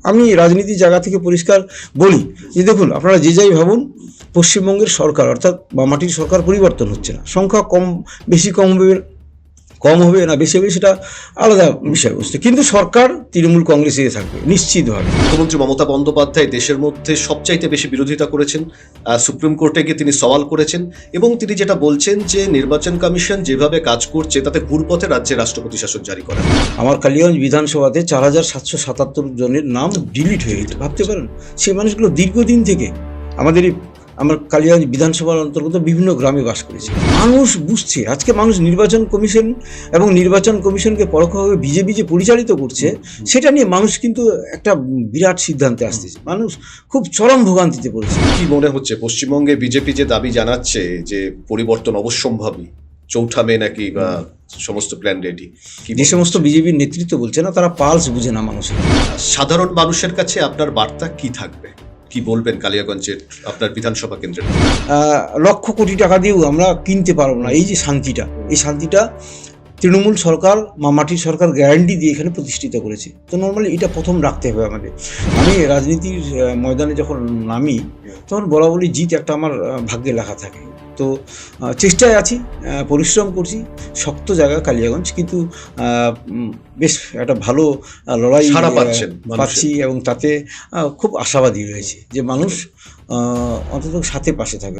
আমি রাজনীতির জায়গা থেকে পরিষ্কার বলি যে দেখুন, আপনারা যে যাই ভাবুন, পশ্চিমবঙ্গের সরকার অর্থাৎ মাটির সরকার পরিবর্তন হচ্ছে না। সংখ্যা কম হবে না বেশি হবে সেটা আলাদা বিষয়বস্তু, কিন্তু সরকার তৃণমূল কংগ্রেসে থাকবে নিশ্চিতভাবে। মুখ্যমন্ত্রী মমতা বন্দ্যোপাধ্যায় দেশের মধ্যে সবচাইতে বেশি বিরোধিতা করেছেন, সুপ্রিম কোর্টে গিয়ে তিনি সওয়াল করেছেন এবং তিনি যেটা বলছেন যে নির্বাচন কমিশন যেভাবে কাজ করছে তাতে ঘুরপথে রাজ্যে রাষ্ট্রপতি শাসন জারি করা। আমার কালিয়াগঞ্জ বিধানসভাতে 4777 জনের নাম ডিলিট হয়ে গেছে, ভাবতে পারেন। সেই মানুষগুলো দীর্ঘদিন থেকে আমার কালিয়াগঞ্জ বিধানসভার অন্তর্গত বিভিন্ন গ্রামে বাস করেছে। মানুষ বুঝছে, আজকে মানুষ নির্বাচন কমিশন এবং নির্বাচন কমিশনকে পরোক্ষভাবে বিজেপি যে পরিচালিত করছে সেটা নিয়ে মানুষ কিন্তু একটা বিরাট সিদ্ধান্তে আসতেছে। মানুষ খুব চরম ভোগান্তিতে পড়েছে। কি মনে হচ্ছে পশ্চিমবঙ্গে বিজেপি যে দাবি জানাচ্ছে যে পরিবর্তন অবশ্যম্ভাবী, 4 মে নাকি বা সমস্ত প্ল্যান রেডি, যে সমস্ত বিজেপির নেতৃত্ব বলছে না, তারা পালস বুঝে না মানুষের। সাধারণ মানুষের কাছে আপনার বার্তা কি থাকবে, কি বলবেন কালিয়াগঞ্জের আপনার বিধানসভা কেন্দ্রে? লক্ষ কোটি টাকা দিয়েও আমরা কিনতে পারবো না এই যে শান্তিটা। এই শান্তিটা তৃণমূল সরকার মাটির সরকার গ্যারান্টি দিয়ে এখানে প্রতিষ্ঠিত করেছে। তো নর্মালি এটা প্রথম রাখতে হবে আমাদের। আমি রাজনীতির ময়দানে যখন নামি তখন বলি জিত একটা আমার ভাগ্যে লেখা থাকে। তো চেষ্টায় আছি, পরিশ্রম করছি। শক্ত জায়গা কালিয়াগঞ্জ, কিন্তু বেশ একটা ভালো লড়াই পাচ্ছি এবং তাতে খুব আশাবাদী রয়েছে যে মানুষ অন্তত সাথে পাশে থাকবে।